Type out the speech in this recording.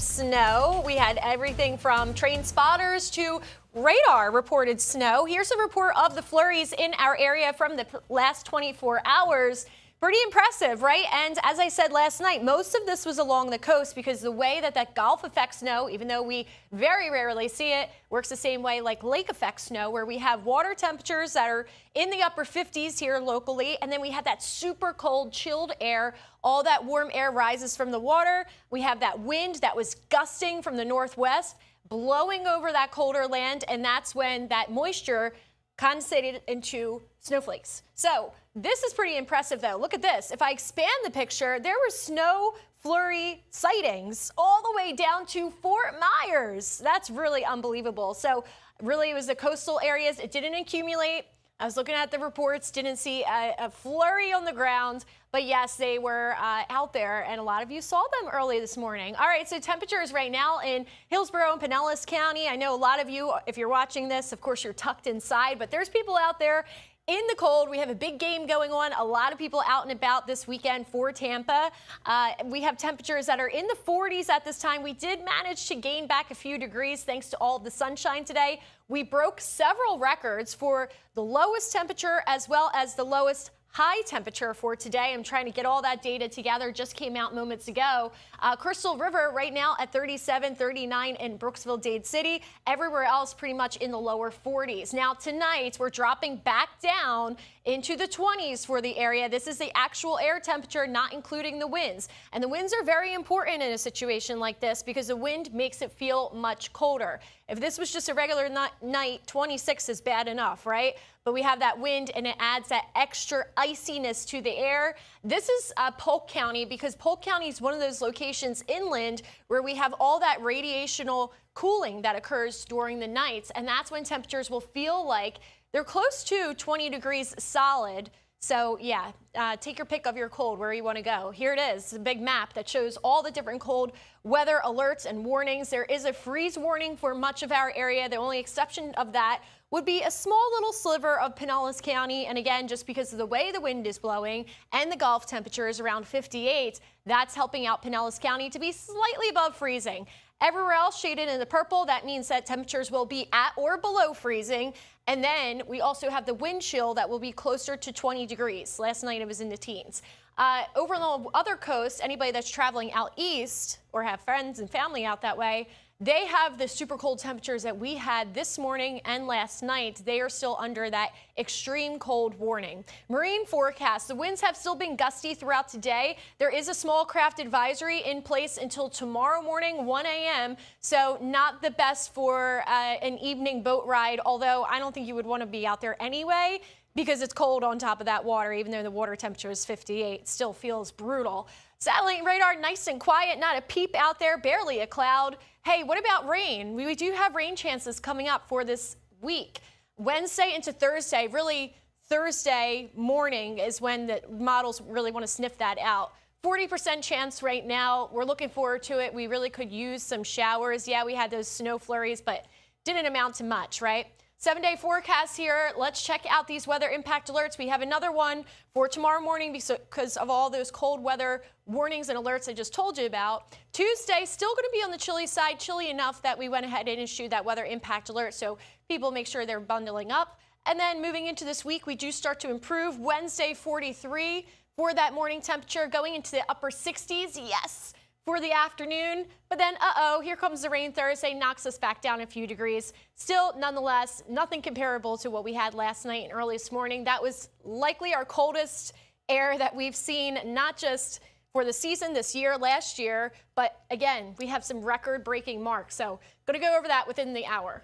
Snow. We had everything from train spotters to radar reported snow. Here's a report of the flurries in our area from the last 24 hours. Pretty impressive, right? And as I said last night, most of this was along the coast because the way that Gulf effect snow, even though we very rarely see it, works the same way like lake effect snow, where we have water temperatures that are in the upper 50s here locally, and then we have that super cold, chilled air. All that warm air rises from the water. We have that wind that was gusting from the northwest, blowing over that colder land, and that's when that moisture condensated into snowflakes. So this is pretty impressive, though. Look at this. If I expand the picture, there were snow flurry sightings all the way down to Fort Myers. That's really unbelievable. So really, it was the coastal areas. It didn't accumulate. I was looking at the reports, didn't see a flurry on the ground, but yes, they were out there, and a lot of you saw them early this morning. All right, so temperatures right now in Hillsborough and Pinellas County. I know a lot of you, if you're watching this, of course, you're tucked inside, but there's people out there in the cold. We have a big game going on. A lot of people out and about this weekend for Tampa. We have temperatures that are in the 40s at this time. We did manage to gain back a few degrees thanks to all of the sunshine today. We broke several records for the lowest temperature as well as the lowest high temperature for today. I'm trying to get all that data together. Just came out moments ago. Crystal River right now at 37, 39 in Brooksville, Dade City. Everywhere else pretty much in the lower 40s. Now tonight we're dropping back down into the 20s for the area. This is the actual air temperature, not including the winds. And the winds are very important in a situation like this because the wind makes it feel much colder. If this was just a regular night, 26 is bad enough, right? But we have that wind and it adds that extra iciness to the air. This is Polk County because Polk County is one of those locations inland where we have all that radiational cooling that occurs during the nights. And that's when temperatures will feel like they're close to 20 degrees solid. So yeah, take your pick of your cold, where you want to go. Here it is, a big map that shows all the different cold weather alerts and warnings. There is a freeze warning for much of our area. The only exception of that would be a small little sliver of Pinellas County. And again, just because of the way the wind is blowing and the Gulf temperature is around 58, that's helping out Pinellas County to be slightly above freezing. Everywhere else shaded in the purple, that means that temperatures will be at or below freezing. And then we also have the wind chill that will be closer to 20 degrees. Last night it was in the teens. Over on the other coast, anybody that's traveling out east or have friends and family out that way, they have the super cold temperatures that we had this morning and last night. They are still under that extreme cold warning. Marine forecast, the winds have still been gusty throughout today. There is a small craft advisory in place until tomorrow morning, 1 a.m. So not the best for an evening boat ride, although I don't think you would want to be out there anyway because it's cold on top of that water. Even though the water temperature is 58, it still feels brutal. Satellite radar, nice and quiet, not a peep out there, barely a cloud. Hey, what about rain? We do have rain chances coming up for this week. Wednesday into Thursday, really Thursday morning is when the models really want to sniff that out. 40% chance right now. We're looking forward to it. We really could use some showers. Yeah, we had those snow flurries, but didn't amount to much, right? 7-day forecast here. Let's check out these weather impact alerts. We have another one for tomorrow morning because of all those cold weather warnings and alerts I just told you about. Tuesday, still going to be on the chilly side, chilly enough that we went ahead and issued that weather impact alert. So people make sure they're bundling up. And then moving into this week, we do start to improve. Wednesday, 43 for that morning temperature, going into the upper 60s. Yes, for the afternoon, but then here comes the rain Thursday, knocks us back down a few degrees. Still, nonetheless, nothing comparable to what we had last night and early this morning. That was likely our coldest air that we've seen, not just for the season this year, last year, but again, we have some record-breaking marks. So going to go over that within the hour.